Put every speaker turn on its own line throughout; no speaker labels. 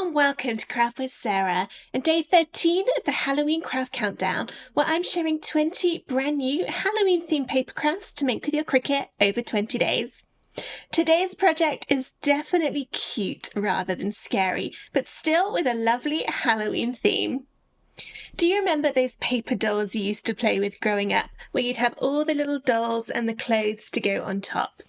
and welcome to Craft with Sarah and day 13 of the Halloween Craft Countdown, where I'm sharing 20 brand new Halloween themed paper crafts to make with your Cricut over 20 days. Today's project is definitely cute rather than scary, but still with a lovely Halloween theme. Do you remember those paper dolls you used to play with growing up, where you'd have all the little dolls and the clothes to go on top?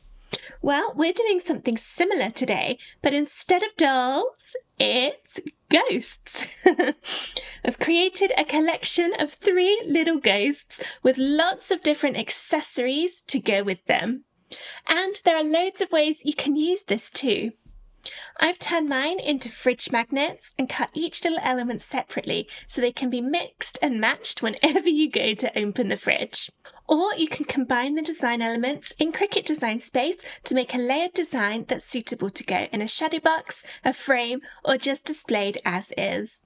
Well, we're doing something similar today, but instead of dolls, it's ghosts. I've created a collection of 3 little ghosts with lots of different accessories to go with them. And there are loads of ways you can use this too. I've turned mine into fridge magnets and cut each little element separately so they can be mixed and matched whenever you go to open the fridge. Or you can combine the design elements in Cricut Design Space to make a layered design that's suitable to go in a shadow box, a frame, or just displayed as is.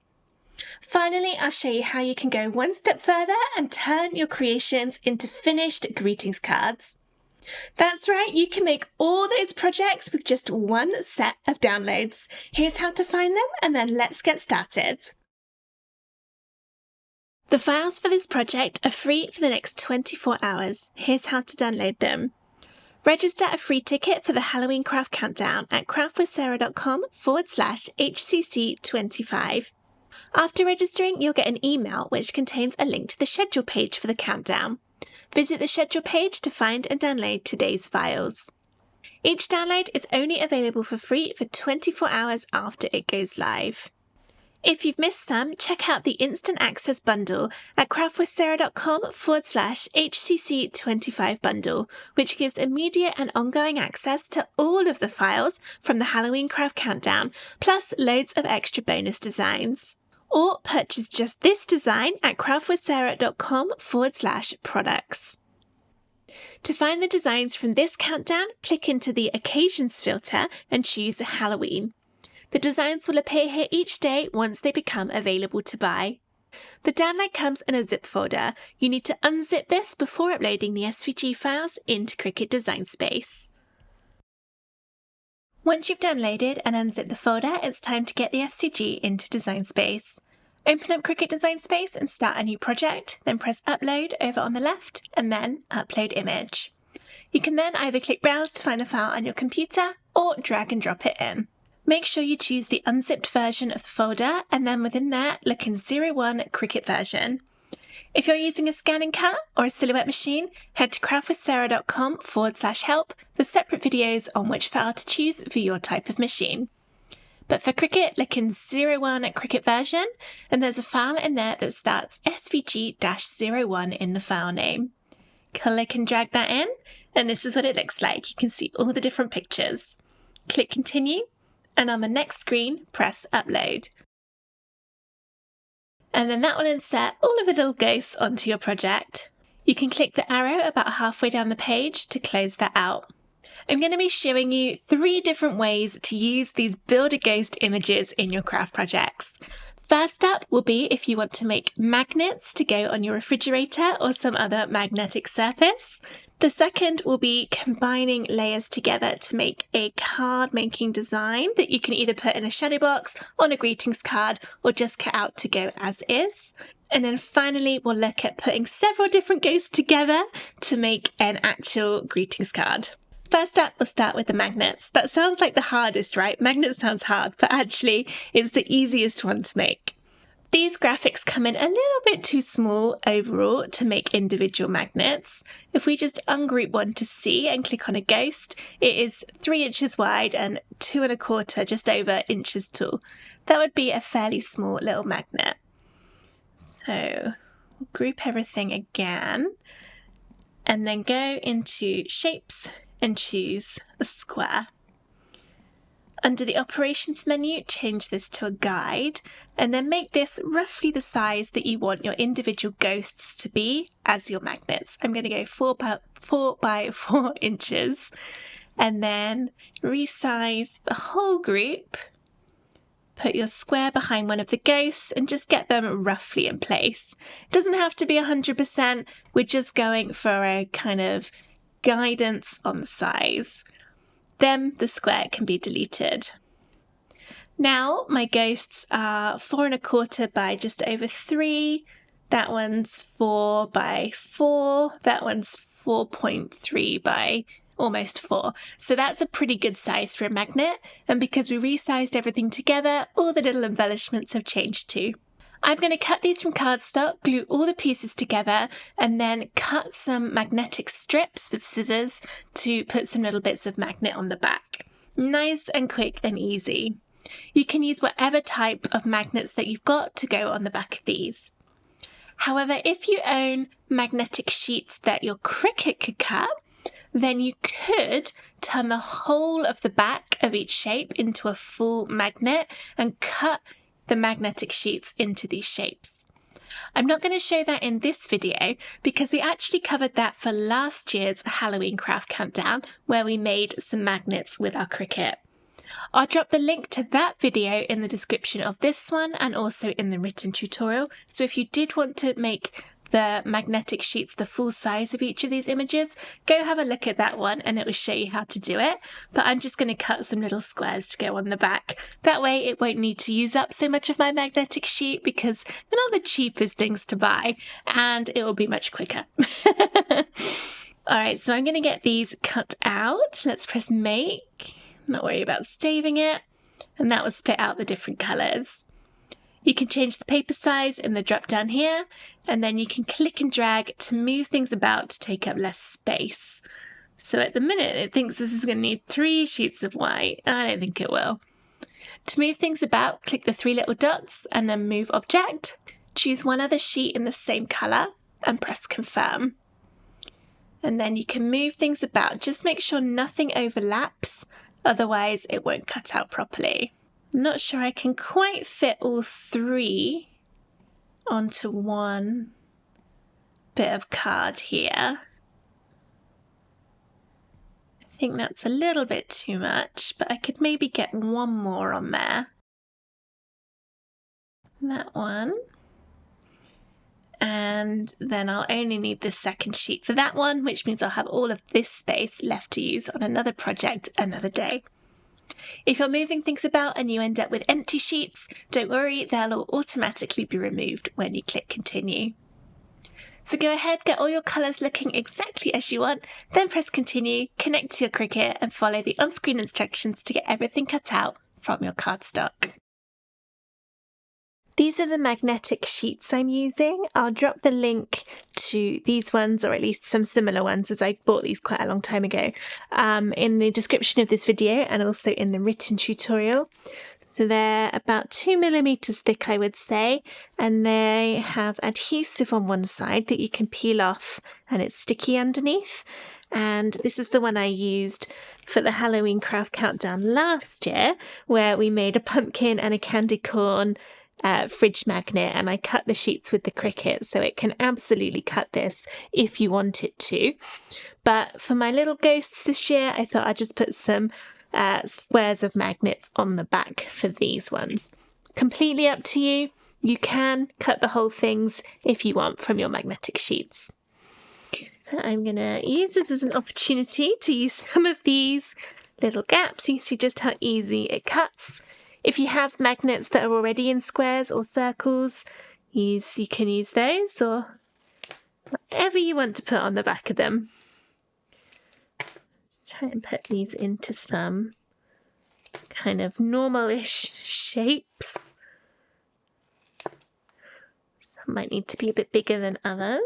Finally, I'll show you how you can go one step further and turn your creations into finished greetings cards. That's right, you can make all those projects with just one set of downloads. Here's how to find them, and then let's get started. The files for this project are free for the next 24 hours. Here's how to download them. Register a free ticket for the Halloween Craft Countdown at craftwithsarah.com/HCC25. After registering, you'll get an email which contains a link to the schedule page for the countdown. Visit the schedule page to find and download today's files. Each download is only available for free for 24 hours after it goes live. If you've missed some, check out the Instant Access Bundle at craftwithsarah.com/HCC25 bundle, which gives immediate and ongoing access to all of the files from the Halloween Craft Countdown, plus loads of extra bonus designs. Or purchase just this design at craftwithsarah.com/products. To find the designs from this countdown, click into the Occasions filter and choose Halloween. The designs will appear here each day once they become available to buy. The download comes in a zip folder. You need to unzip this before uploading the SVG files into Cricut Design Space. Once you've downloaded and unzipped the folder, it's time to get the SVG into Design Space. Open up Cricut Design Space and start a new project, then press Upload over on the left and then Upload Image. You can then either click Browse to find a file on your computer or drag and drop it in. Make sure you choose the unzipped version of the folder and then within there look in 01 Cricut version. If you're using a scanning cut or a silhouette machine, head to craftwithsarah.com/help for separate videos on which file to choose for your type of machine. But for Cricut, look in 01 Cricut version, and there's a file in there that starts SVG-01 in the file name. Click and drag that in, and this is what it looks like. You can see all the different pictures. Click Continue, and on the next screen, press Upload. And then that will insert all of the little ghosts onto your project. You can click the arrow about halfway down the page to close that out. I'm going to be showing you 3 different ways to use these Build-A-Ghost images in your craft projects. First up will be if you want to make magnets to go on your refrigerator or some other magnetic surface. The second will be combining layers together to make a card making design that you can either put in a shadow box, on a greetings card, or just cut out to go as is. And then finally, we'll look at putting several different ghosts together to make an actual greetings card. First up, we'll start with the magnets. That sounds like the hardest, right? Magnets sounds hard, but actually it's the easiest one to make. These graphics come in a little bit too small overall to make individual magnets. If we just ungroup one to C and click on a ghost, it is 3 inches wide and 2 1/4, just over inches tall. That would be a fairly small little magnet. So we'll group everything again and then go into Shapes and choose a square. Under the Operations menu, change this to a guide and then make this roughly the size that you want your individual ghosts to be as your magnets. I'm going to go 4 by 4 inches and then resize the whole group. Put your square behind one of the ghosts and just get them roughly in place. It doesn't have to be 100%. We're just going for a kind of guidance on the size. Then the square can be deleted. Now my ghosts are 4 1/4 by just over 3. That one's 4 by 4. That one's 4.3 by almost 4. So that's a pretty good size for a magnet. And because we resized everything together, all the little embellishments have changed too. I'm going to cut these from cardstock, glue all the pieces together, and then cut some magnetic strips with scissors to put some little bits of magnet on the back. Nice and quick and easy. You can use whatever type of magnets that you've got to go on the back of these. However, if you own magnetic sheets that your Cricut could cut, then you could turn the whole of the back of each shape into a full magnet and cut the magnetic sheets into these shapes. I'm not going to show that in this video because we actually covered that for last year's Halloween craft countdown where we made some magnets with our Cricut. I'll drop the link to that video in the description of this one and also in the written tutorial. So if you did want to make the magnetic sheets the full size of each of these images, go have a look at that one and it will show you how to do it. But I'm just going to cut some little squares to go on the back. That way it won't need to use up so much of my magnetic sheet because they're not the cheapest things to buy and it will be much quicker. Alright, so I'm going to get these cut out. Let's press make. Not worry about saving it. And that will split out the different colours. You can change the paper size in the drop down here, and then you can click and drag to move things about to take up less space. So at the minute it thinks this is going to need 3 sheets of white. I don't think it will. To move things about, click the 3 little dots and then move object. Choose one other sheet in the same colour and press confirm. And then you can move things about. Just make sure nothing overlaps. Otherwise, it won't cut out properly. I'm not sure I can quite fit all 3 onto one bit of card here. I think that's a little bit too much, but I could maybe get one more on there. That one. And then I'll only need the second sheet for that one, which means I'll have all of this space left to use on another project another day. If you're moving things about and you end up with empty sheets, don't worry, they'll all automatically be removed when you click continue. So go ahead, get all your colours looking exactly as you want, then press continue, connect to your Cricut and follow the on-screen instructions to get everything cut out from your cardstock. These are the magnetic sheets I'm using. I'll drop the link to these ones, or at least some similar ones, as I bought these quite a long time ago, in the description of this video and also in the written tutorial. So they're about 2 millimeters thick, I would say, and they have adhesive on one side that you can peel off and it's sticky underneath. And this is the one I used for the Halloween craft countdown last year, where we made a pumpkin and a candy corn fridge magnet, and I cut the sheets with the Cricut, so it can absolutely cut this if you want it to. But for my little ghosts this year, I thought I'd just put some squares of magnets on the back for these ones. Completely up to you. You can cut the whole things if you want from your magnetic sheets. I'm going to use this as an opportunity to use some of these little gaps. You see just how easy it cuts. If you have magnets that are already in squares or circles, you can use those or whatever you want to put on the back of them. Try and put these into some kind of normal-ish shapes. Some might need to be a bit bigger than others.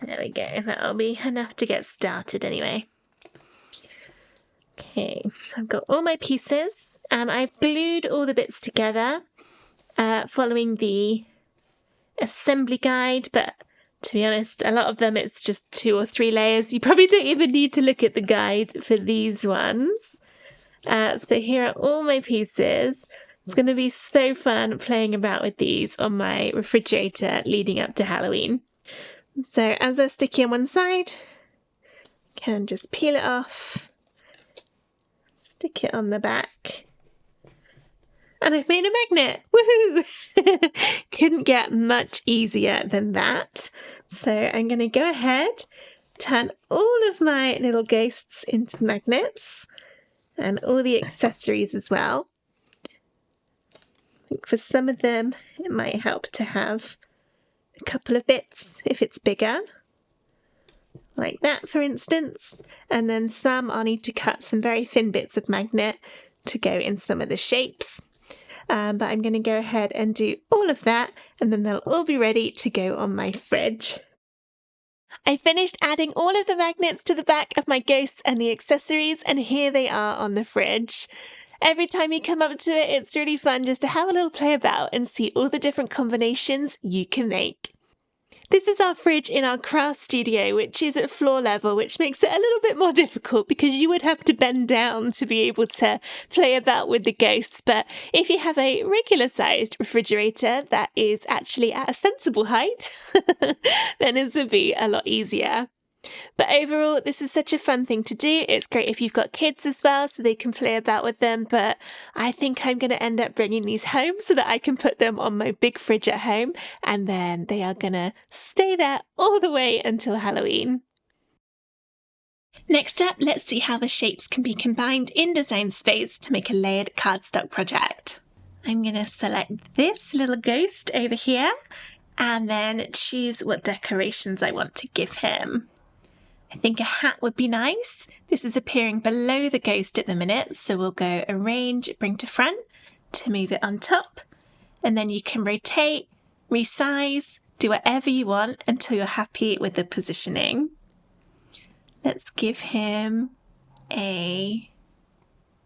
There we go, that'll be enough to get started anyway. Okay, so I've got all my pieces and I've glued all the bits together following the assembly guide, but to be honest, a lot of them it's just 2 or 3 layers. You probably don't even need to look at the guide for these ones. So here are all my pieces. It's going to be so fun playing about with these on my refrigerator leading up to Halloween. So as they're sticky on one side, you can just peel it off. Stick it on the back. And I've made a magnet! Woohoo! Couldn't get much easier than that. So I'm going to go ahead, turn all of my little ghosts into magnets and all the accessories as well. think for some of them it might help to have a couple of bits if it's bigger, like that for instance, and then some I'll need to cut some very thin bits of magnet to go in some of the shapes. But I'm going to go ahead and do all of that, and then they'll all be ready to go on my fridge. I finished adding all of the magnets to the back of my ghosts and the accessories, and here they are on the fridge. Every time you come up to it, it's really fun just to have a little play about and see all the different combinations you can make. This is our fridge in our craft studio, which is at floor level, which makes it a little bit more difficult because you would have to bend down to be able to play about with the ghosts. But if you have a regular sized refrigerator that is actually at a sensible height, then this would be a lot easier. But overall, this is such a fun thing to do. It's great if you've got kids as well, so they can play about with them. But I think I'm going to end up bringing these home so that I can put them on my big fridge at home. And then they are going to stay there all the way until Halloween. Next up, let's see how the shapes can be combined in Design Space to make a layered cardstock project. I'm going to select this little ghost over here and then choose what decorations I want to give him. I think a hat would be nice. This is appearing below the ghost at the minute, so we'll go arrange, bring to front to move it on top. And then you can rotate, resize, do whatever you want until you're happy with the positioning. Let's give him a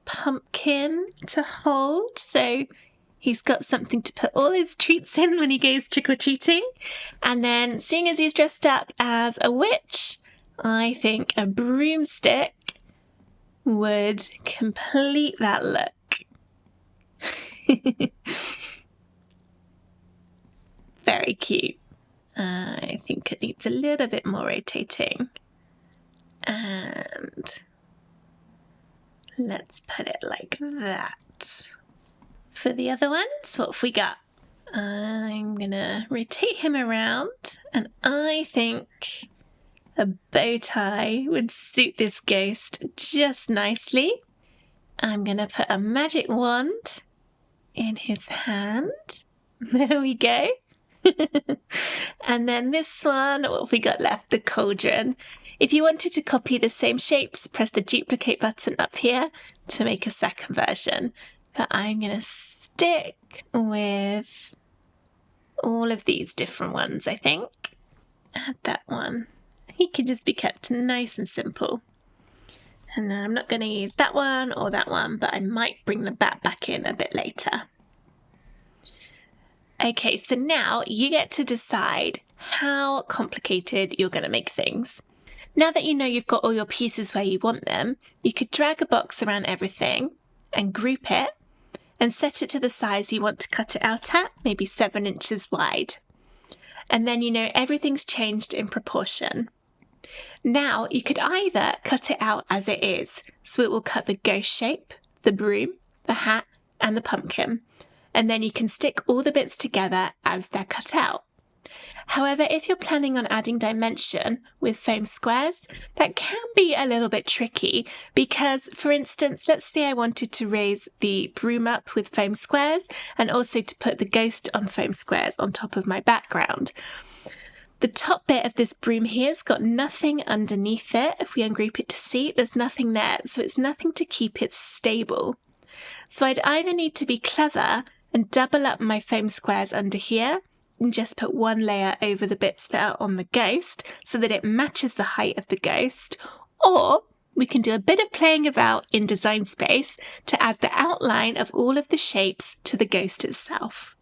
pumpkin to hold, so he's got something to put all his treats in when he goes trick-or-treating. And then, seeing as he's dressed up as a witch, I think a broomstick would complete that look. Very cute. I think it needs a little bit more rotating. And let's put it like that. For the other ones, what have we got? I'm gonna rotate him around, and I think a bow tie would suit this ghost just nicely. I'm going to put a magic wand in his hand. There we go. And then this one, what have we got left? The cauldron. If you wanted to copy the same shapes, press the duplicate button up here to make a second version. But I'm going to stick with all of these different ones, I think. Add that one. He can just be kept nice and simple. And then I'm not going to use that one or that one, but I might bring the bat back in a bit later. Okay, so now you get to decide how complicated you're going to make things. Now that you know you've got all your pieces where you want them, you could drag a box around everything and group it and set it to the size you want to cut it out at, maybe 7 inches wide. And then you know everything's changed in proportion. Now you could either cut it out as it is, so it will cut the ghost shape, the broom, the hat, and the pumpkin, and then you can stick all the bits together as they're cut out. However, if you're planning on adding dimension with foam squares, that can be a little bit tricky because, for instance, let's say I wanted to raise the broom up with foam squares and also to put the ghost on foam squares on top of my background. The top bit of this broom here's got nothing underneath it. If we ungroup it to see, there's nothing there, so it's nothing to keep it stable. So I'd either need to be clever and double up my foam squares under here and just put one layer over the bits that are on the ghost so that it matches the height of the ghost, or we can do a bit of playing about in Design Space to add the outline of all of the shapes to the ghost itself.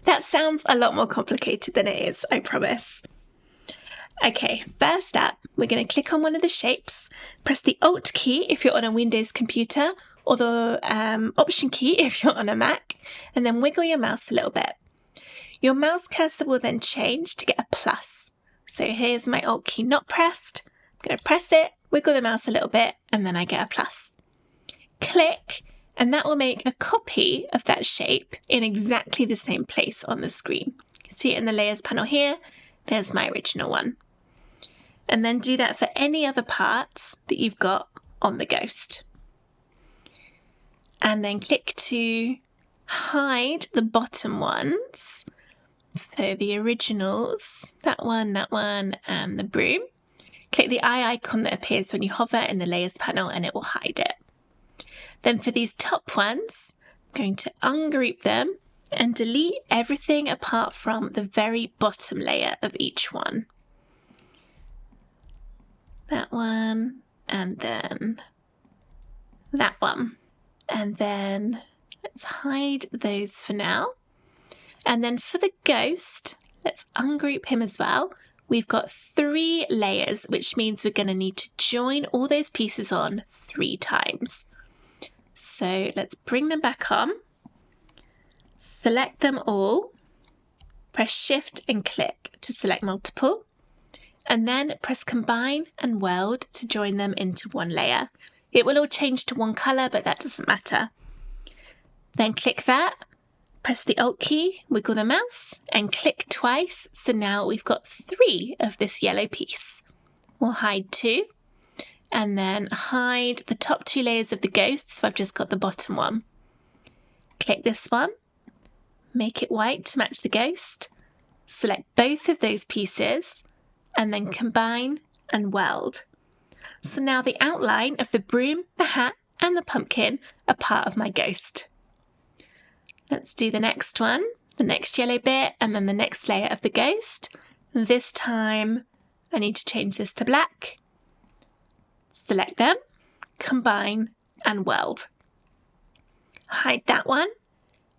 That sounds a lot more complicated than it is, I promise. Okay, first up, we're going to click on one of the shapes, press the Alt key if you're on a Windows computer, or the Option key if you're on a Mac, and then wiggle your mouse a little bit. Your mouse cursor will then change to get a plus. So here's my Alt key not pressed. I'm going to press it, wiggle the mouse a little bit, and then I get a plus. Click, and that will make a copy of that shape in exactly the same place on the screen. You see it in the Layers panel here. There's my original one. And then do that for any other parts that you've got on the ghost. And then click to hide the bottom ones. So the originals, that one, and the broom. Click the eye icon that appears when you hover in the layers panel and it will hide it. Then for these top ones, I'm going to ungroup them and delete everything apart from the very bottom layer of each one. That one, and then that one. And then let's hide those for now. And then for the ghost, let's ungroup him as well. We've got 3 layers, which means we're going to need to join all those pieces on 3 times. So let's bring them back on, select them all, press Shift and click to select multiple, and then press Combine and Weld to join them into one layer. It will all change to one colour, but that doesn't matter. Then click that, press the Alt key, wiggle the mouse, and click twice. So now we've got 3 of this yellow piece. We'll hide 2, and then hide the top 2 layers of the ghost, so I've just got the bottom one. Click this one, make it white to match the ghost, select both of those pieces, and then combine and weld. So now the outline of the broom, the hat, and the pumpkin are part of my ghost. Let's do the next one, the next yellow bit, and then the next layer of the ghost. This time I need to change this to black. Select them, combine, and weld. Hide that one.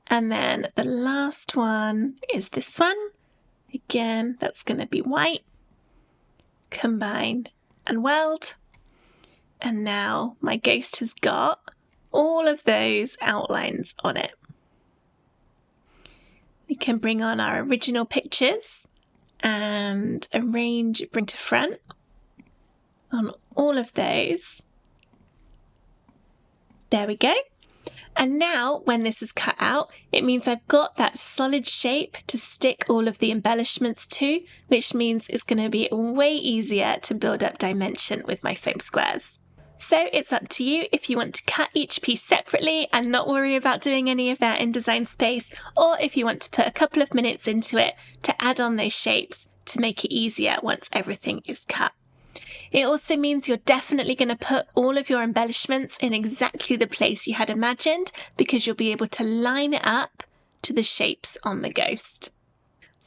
And then the last one is this one. Again, that's going to be white. Combine and weld. And now my ghost has got all of those outlines on it. We can bring on our original pictures and bring to front on all of those. There we go. And now when this is cut out, it means I've got that solid shape to stick all of the embellishments to, which means it's going to be way easier to build up dimension with my foam squares. So it's up to you if you want to cut each piece separately and not worry about doing any of that in Design Space, or if you want to put a couple of minutes into it to add on those shapes to make it easier once everything is cut. It also means you're definitely going to put all of your embellishments in exactly the place you had imagined, because you'll be able to line it up to the shapes on the ghost.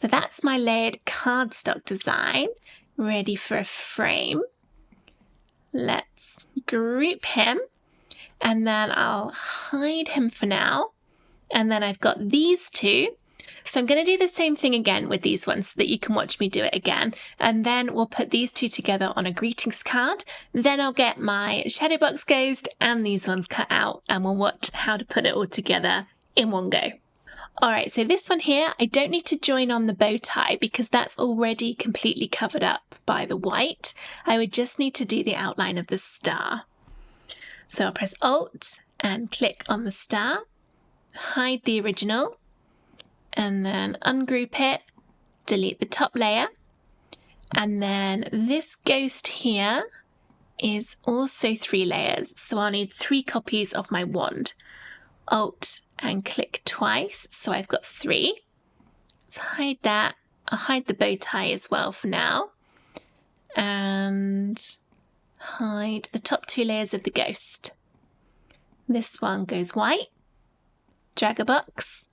So that's my layered cardstock design, ready for a frame. Let's group him, and then I'll hide him for now. And then I've got these 2. So I'm going to do the same thing again with these ones so that you can watch me do it again. And then we'll put these 2 together on a greetings card. Then I'll get my shadow box ghost and these ones cut out, and we'll watch how to put it all together in one go. Alright, so this one here, I don't need to join on the bow tie because that's already completely covered up by the white. I would just need to do the outline of the star. So I'll press Alt and click on the star, hide the original, and then ungroup it, delete the top layer. And then this ghost here is also 3 layers, so I'll need 3 copies of my wand. Alt and click twice, so I've got 3. Let's hide that. I'll hide the bow tie as well for now. And hide the top 2 layers of the ghost. This one goes white. Drag a box,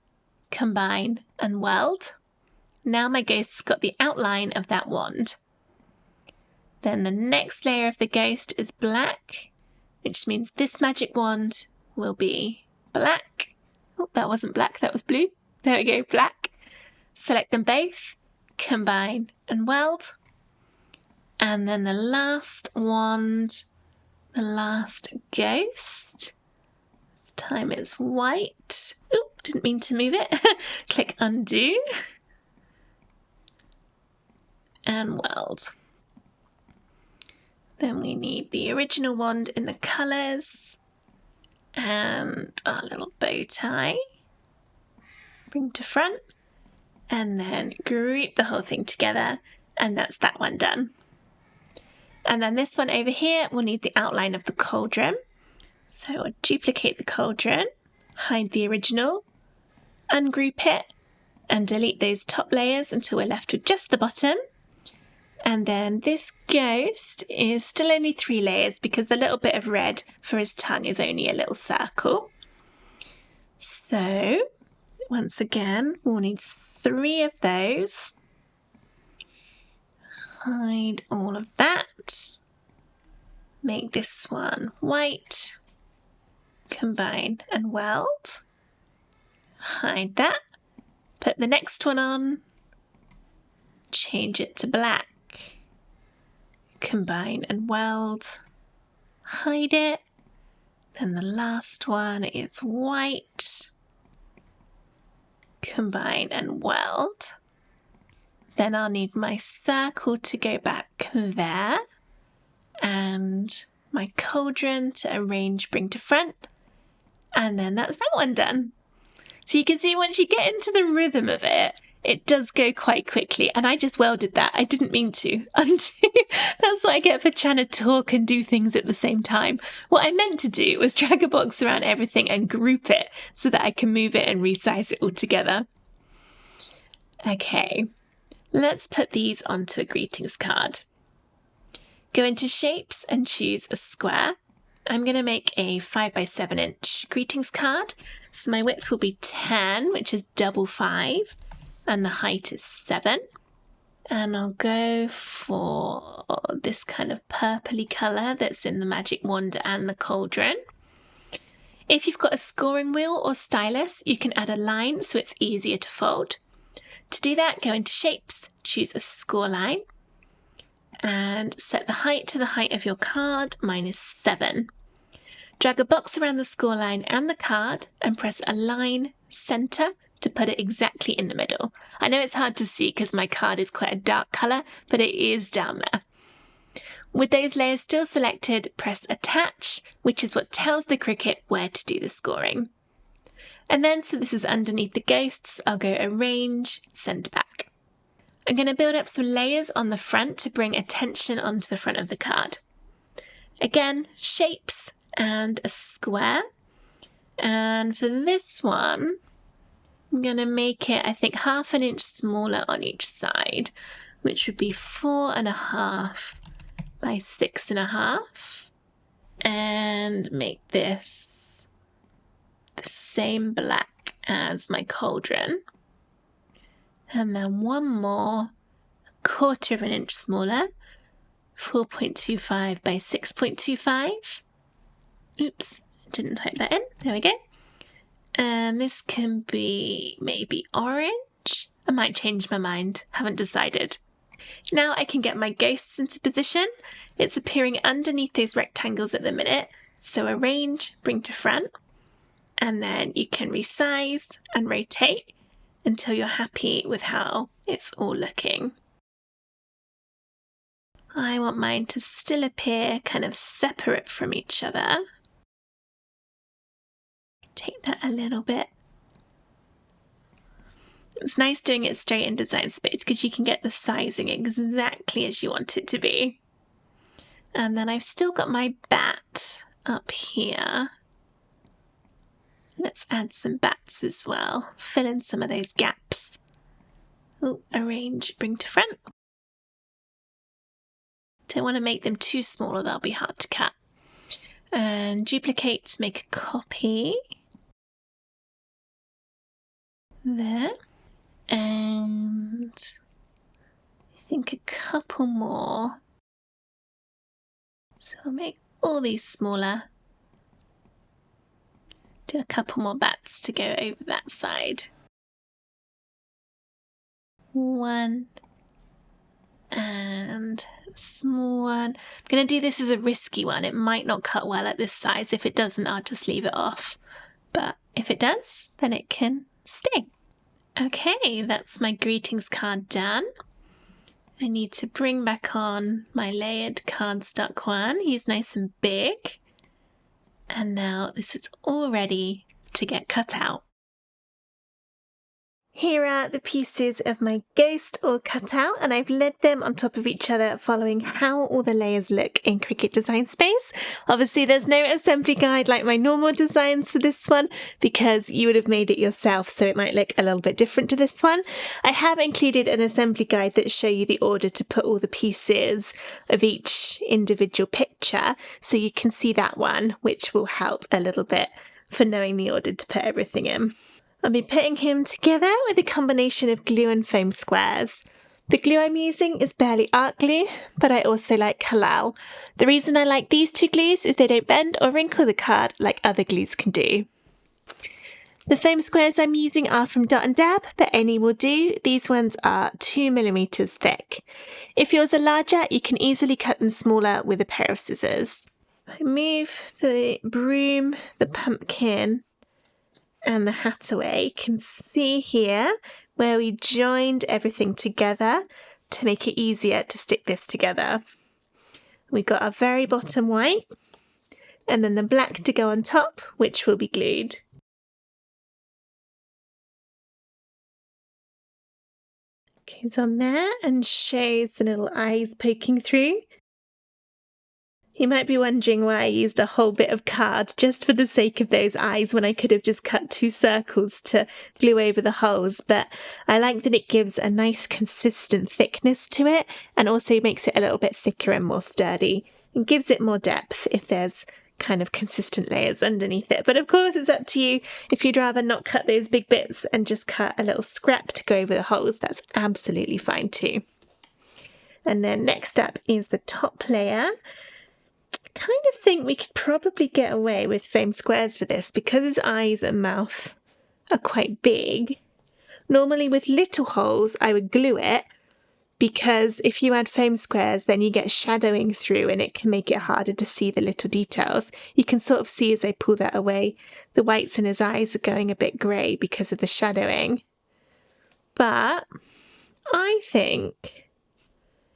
combine and weld. Now my ghost's got the outline of that wand. Then the next layer of the ghost is black, which means this magic wand will be black. Oh, that wasn't black, that was blue. There we go, black. Select them both, combine and weld. And then the last wand, the last ghost. This time it's white. Oop, didn't mean to move it. Click undo. And weld. Then we need the original wand in the colours. And our little bow tie. Bring to front. And then group the whole thing together. And that's that one done. And then this one over here will need the outline of the cauldron. So I'll duplicate the cauldron, hide the original, ungroup it and delete those top layers until we're left with just the bottom. And then this ghost is still only 3 layers because the little bit of red for his tongue is only a little circle. So once again, we'll need 3 of those. Hide all of that. Make this one white. Combine and weld. Hide that. Put the next one on. Change it to black. Combine and weld. Hide it. Then the last one is white. Combine and weld. Then I'll need my circle to go back there. And my cauldron to arrange, bring to front. And then that's that one done. So you can see once you get into the rhythm of it, it does go quite quickly. And I just welded that. I didn't mean to. That's what I get for trying to talk and do things at the same time. What I meant to do was drag a box around everything and group it so that I can move it and resize it all together. Okay, let's put these onto a greetings card. Go into shapes and choose a square. I'm going to make a 5 by 7 inch greetings card. So my width will be 10, which is double 5. And the height is 7. And I'll go for this kind of purpley colour that's in the magic wand and the cauldron. If you've got a scoring wheel or stylus, you can add a line so it's easier to fold. To do that, go into shapes, choose a score line, and set the height to the height of your card, -7. Drag a box around the score line and the card and press align center to put it exactly in the middle. I know it's hard to see because my card is quite a dark colour, but it is down there. With those layers still selected, press attach, which is what tells the Cricut where to do the scoring. And then, so this is underneath the ghosts, I'll go arrange, send back. I'm going to build up some layers on the front to bring attention onto the front of the card. Again, shapes and a square. And for this one, I'm going to make it, I think, 1/2 inch smaller on each side, which would be 4.5 by 6.5. And make this the same black as my cauldron. And then one more, 1/4 inch smaller, 4.25 by 6.25. Oops, didn't type that in. There we go. And this can be maybe orange. I might change my mind, haven't decided. Now I can get my ghosts into position. It's appearing underneath those rectangles at the minute. So arrange, bring to front. And then you can resize and rotate until you're happy with how it's all looking. I want mine to still appear kind of separate from each other. Take that a little bit. It's nice doing it straight in Design Space because you can get the sizing exactly as you want it to be. And then I've still got my bat up here. Let's add some bats as well. Fill in some of those gaps. Oh, arrange, bring to front. Don't want to make them too small or they'll be hard to cut. And duplicate to make a copy. There. And I think a couple more. So I'll make all these smaller. Do a couple more bats to go over that side. 1 and a small one. I'm going to do this as a risky one. It might not cut well at this size. If it doesn't, I'll just leave it off. But if it does, then it can stay. Okay, that's my greetings card done. I need to bring back on my layered cardstock one. He's nice and big. And now this is all ready to get cut out. Here are the pieces of my ghost all cut out, and I've laid them on top of each other following how all the layers look in Cricut Design Space. Obviously there's no assembly guide like my normal designs for this one because you would have made it yourself, so it might look a little bit different to this one. I have included an assembly guide that shows you the order to put all the pieces of each individual picture, so you can see that one, which will help a little bit for knowing the order to put everything in. I'll be putting him together with a combination of glue and foam squares. The glue I'm using is Barely Art glue, but I also like Halal. The reason I like these two glues is they don't bend or wrinkle the card like other glues can do. The foam squares I'm using are from Dot and Dab, but any will do. These ones are 2mm thick. If yours are larger, you can easily cut them smaller with a pair of scissors. I move the broom, the pumpkin, and the hat away. You can see here where we joined everything together to make it easier to stick this together. We got our very bottom white and then the black to go on top, which will be glued. Goes on there and shows the little eyes poking through. You might be wondering why I used a whole bit of card just for the sake of those eyes when I could have just cut 2 circles to glue over the holes, but I like that it gives a nice consistent thickness to it and also makes it a little bit thicker and more sturdy and gives it more depth if there's kind of consistent layers underneath it. But of course it's up to you. If you'd rather not cut those big bits and just cut a little scrap to go over the holes, that's absolutely fine too. And then next up is the top layer. Kind of think we could probably get away with foam squares for this because his eyes and mouth are quite big. Normally with little holes I would glue it because if you add foam squares then you get shadowing through and it can make it harder to see the little details. You can sort of see as I pull that away the whites in his eyes are going a bit grey because of the shadowing. But I think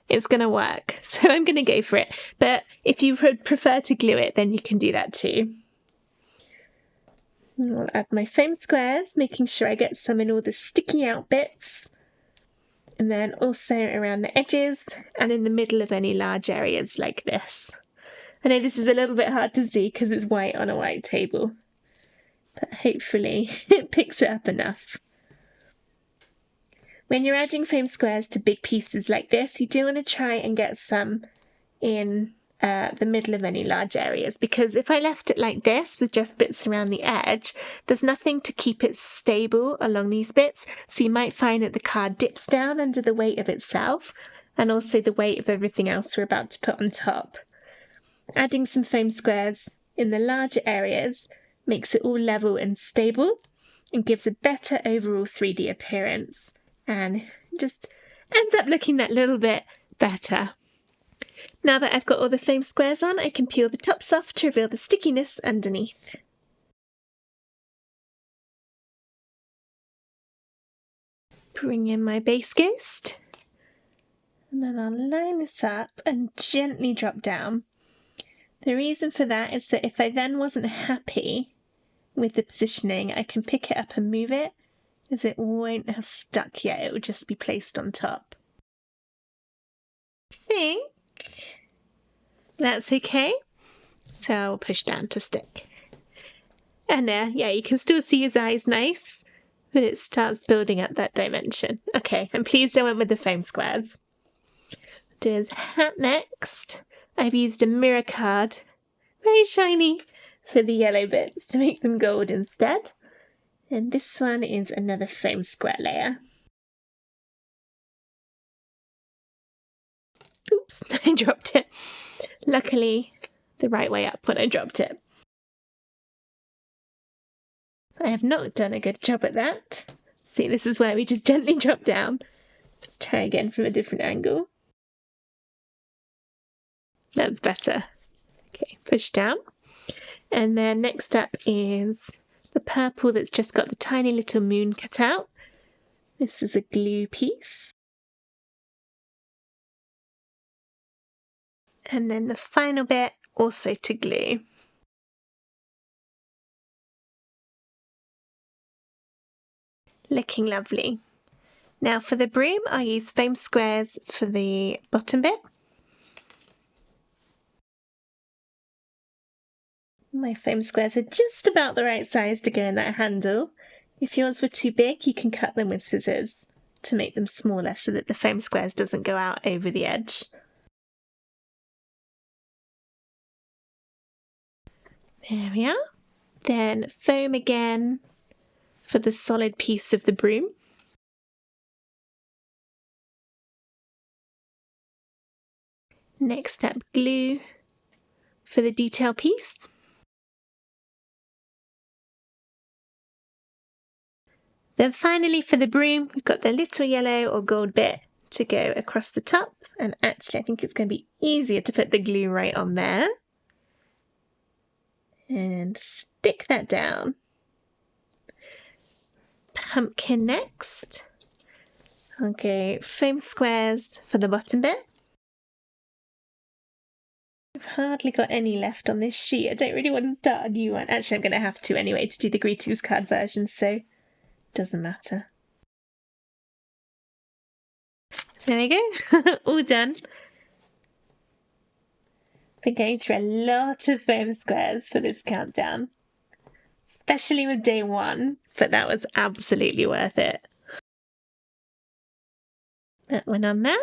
it's going to work, so I'm going to go for it. But if you would prefer to glue it, then you can do that too. I'll add my foam squares, making sure I get some in all the sticky out bits. And then also around the edges and in the middle of any large areas like this. I know this is a little bit hard to see because it's white on a white table, but hopefully it picks it up enough. When you're adding foam squares to big pieces like this, you do want to try and get some in the middle of any large areas, because if I left it like this with just bits around the edge, there's nothing to keep it stable along these bits, so you might find that the card dips down under the weight of itself and also the weight of everything else we're about to put on top. Adding some foam squares in the larger areas makes it all level and stable and gives a better overall 3D appearance. And just ends up looking that little bit better. Now that I've got all the foam squares on, I can peel the tops off to reveal the stickiness underneath. Bring in my base ghost, and then I'll line this up and gently drop down. The reason for that is that if I then wasn't happy with the positioning, I can pick it up and move it, as it won't have stuck yet, it will just be placed on top. I think that's okay, so I'll push down to stick. And there, yeah, you can still see his eyes nice, but it starts building up that dimension. Okay, I'm pleased I went with the foam squares. Do his hat next. I've used a mirror card, very shiny, for the yellow bits to make them gold instead. And this one is another foam square layer. Oops, I dropped it. Luckily, the right way up when I dropped it. I have not done a good job at that. See, this is where we just gently drop down. Try again from a different angle. That's better. Okay, push down. And then next up is the purple that's just got the tiny little moon cut out. This is a glue piece. And then the final bit also to glue. Looking lovely. Now for the broom, I'll use foam squares for the bottom bit. My foam squares are just about the right size to go in that handle. If yours were too big, you can cut them with scissors to make them smaller so that the foam squares doesn't go out over the edge. There we are. Then foam again for the solid piece of the broom. Next up, glue for the detail piece. Then finally for the broom, we've got the little yellow or gold bit to go across the top. And actually I think it's going to be easier to put the glue right on there. And stick that down. Pumpkin next. Okay, foam squares for the bottom bit. I've hardly got any left on this sheet. I don't really want to start a new one. Actually, I'm going to have to anyway to do the greetings card version, so doesn't matter. There we go, all done. Been going through a lot of foam squares for this countdown, especially with day one, but that was absolutely worth it. That one on there.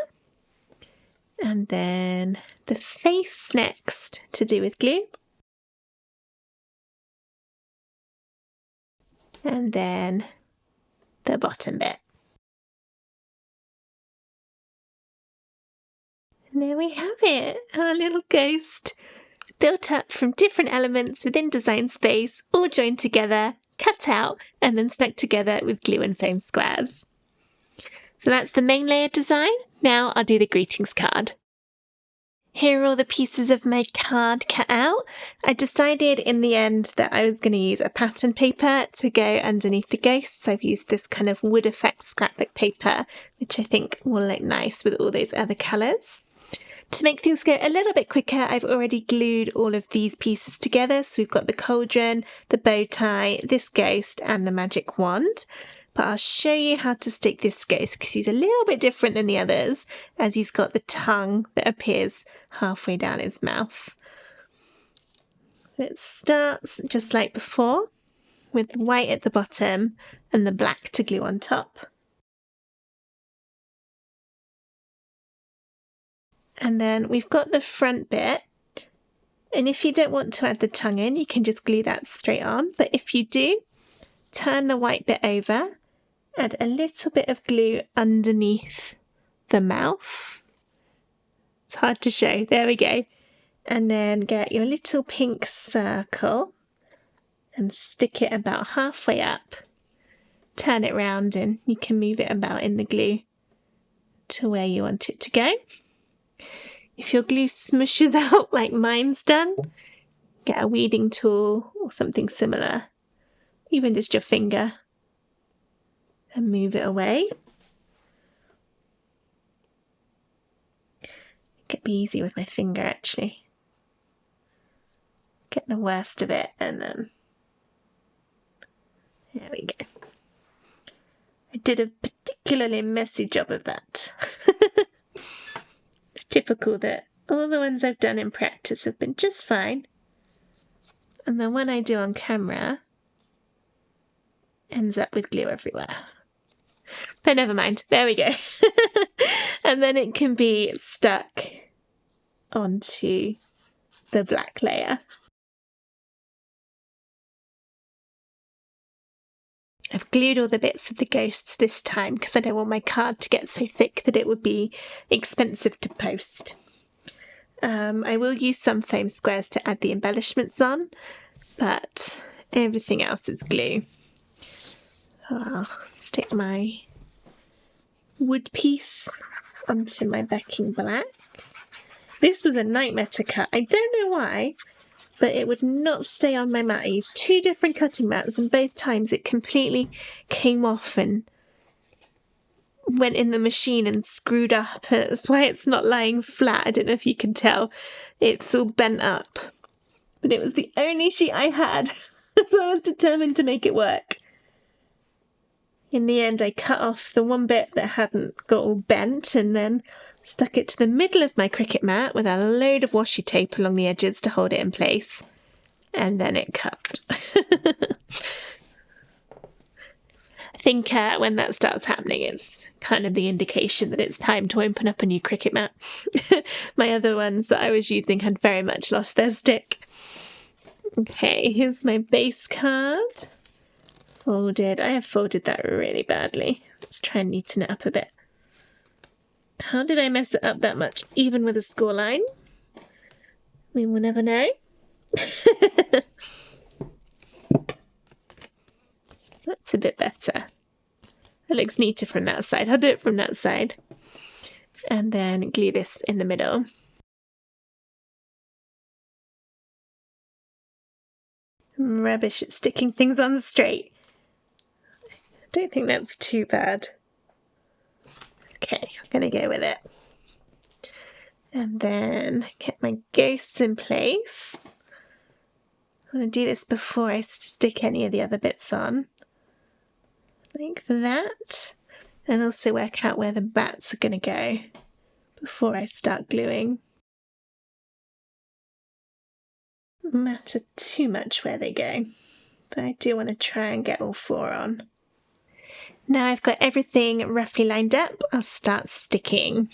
And then the face next to do with glue. And then the bottom bit. And there we have it, our little ghost, built up from different elements within Design Space, all joined together, cut out, and then stuck together with glue and foam squares. So that's the main layer design. Now I'll do the greetings card. Here are all the pieces of my card cut out. I decided in the end that I was going to use a pattern paper to go underneath the ghosts. I've used this kind of wood effect scrapbook paper, which I think will look nice with all those other colours. To make things go a little bit quicker, I've already glued all of these pieces together. So we've got the cauldron, the bow tie, this ghost, and the magic wand. But I'll show you how to stick this ghost because he's a little bit different than the others, as he's got the tongue that appears halfway down his mouth. It starts just like before, with the white at the bottom and the black to glue on top. And then we've got the front bit, and if you don't want to add the tongue in, you can just glue that straight on. But if you do, turn the white bit over, add a little bit of glue underneath the mouth. It's hard to show, there we go. And then get your little pink circle and stick it about halfway up. Turn it round and you can move it about in the glue to where you want it to go. If your glue smushes out like mine's done, get a weeding tool or something similar, even just your finger, and move it away. It could be easy with my finger actually. Get the worst of it and then there we go. I did a particularly messy job of that. It's typical that all the ones I've done in practice have been just fine, and the one I do on camera ends up with glue everywhere. But never mind, there we go. And then it can be stuck onto the black layer. I've glued all the bits of the ghosts this time because I don't want my card to get so thick that it would be expensive to post. I will use some foam squares to add the embellishments on, but everything else is glue. I'll stick my wood piece onto my backing black. This was a nightmare to cut. I don't know why, but it would not stay on my mat. I used 2 different cutting mats and both times it completely came off and went in the machine and screwed up. That's why it's not lying flat. I don't know if you can tell. It's all bent up. But it was the only sheet I had, so I was determined to make it work. In the end, I cut off the one bit that hadn't got all bent and then stuck it to the middle of my Cricut mat with a load of washi tape along the edges to hold it in place. And then it cut. I think when that starts happening, it's kind of the indication that it's time to open up a new Cricut mat. My other ones that I was using had very much lost their stick. Okay, here's my base card. Folded. I have folded that really badly. Let's try and neaten it up a bit. How did I mess it up that much, even with a score line? We will never know. That's a bit better. That looks neater from that side. I'll do it from that side. And then glue this in the middle. I'm rubbish at sticking things on straight. I don't think that's too bad. Okay, I'm going to go with it. And then get my ghosts in place. I'm going to do this before I stick any of the other bits on. Like that. And also work out where the bats are going to go before I start gluing. Doesn't matter too much where they go, but I do want to try and get all 4 on. Now I've got everything roughly lined up, I'll start sticking.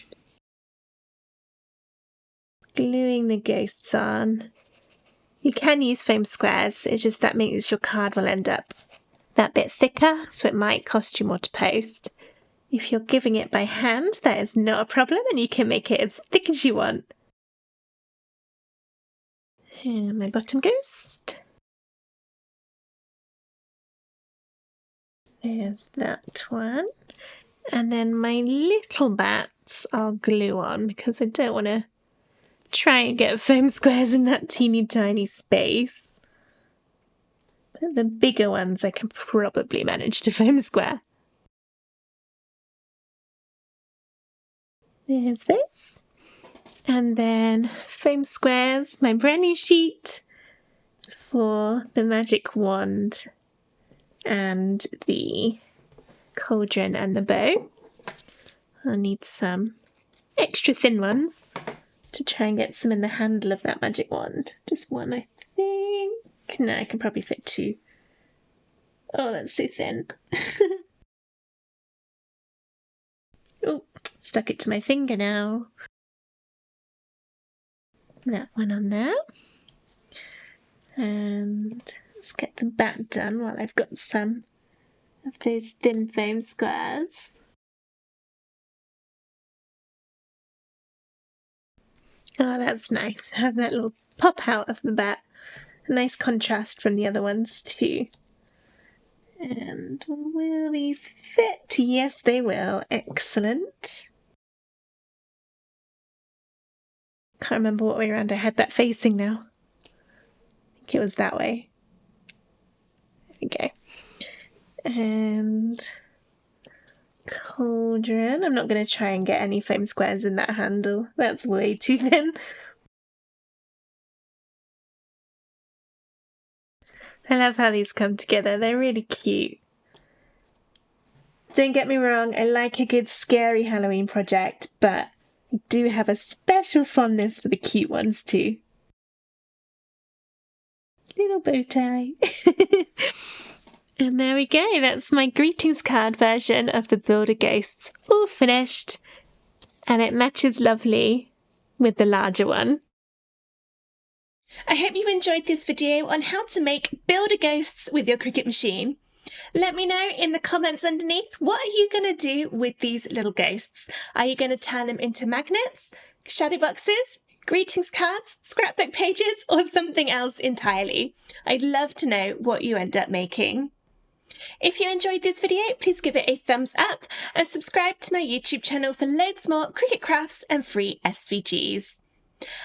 Gluing the ghosts on. You can use foam squares, it's just that means your card will end up that bit thicker, so it might cost you more to post. If you're giving it by hand, that is not a problem and you can make it as thick as you want. And my bottom ghost. There's that one. And then my little bats I'll glue on because I don't want to try and get foam squares in that teeny tiny space. But the bigger ones I can probably manage to foam square. There's this. And then foam squares, my brand new sheet for the magic wand and the cauldron and the bow. I'll need some extra thin ones to try and get some in the handle of that magic wand. Just one, I think. No, I can probably fit 2. Oh, that's so thin. Oh, stuck it to my finger now. That one on there. And let's get the bat done while I've got some of those thin foam squares. Oh, that's nice to have that little pop out of the bat. A nice contrast from the other ones too. And will these fit? Yes, they will. Excellent. Can't remember what way around I had that facing now. I think it was that way. There we go. And cauldron. I'm not going to try and get any foam squares in that handle. That's way too thin. I love how these come together. They're really cute. Don't get me wrong, I like a good scary Halloween project, but I do have a special fondness for the cute ones too. Little bow tie. And there we go, that's my greetings card version of the Builder Ghosts, all finished. And it matches lovely with the larger one. I hope you enjoyed this video on how to make Builder Ghosts with your Cricut machine. Let me know in the comments underneath, what are you going to do with these little ghosts? Are you going to turn them into magnets, shadow boxes, greetings cards, scrapbook pages, or something else entirely? I'd love to know what you end up making. If you enjoyed this video, please give it a thumbs up and subscribe to my YouTube channel for loads more Cricut crafts and free SVGs.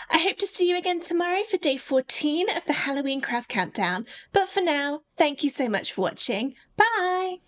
I hope to see you again tomorrow for day 14 of the Halloween Craft Countdown, but for now, thank you so much for watching. Bye!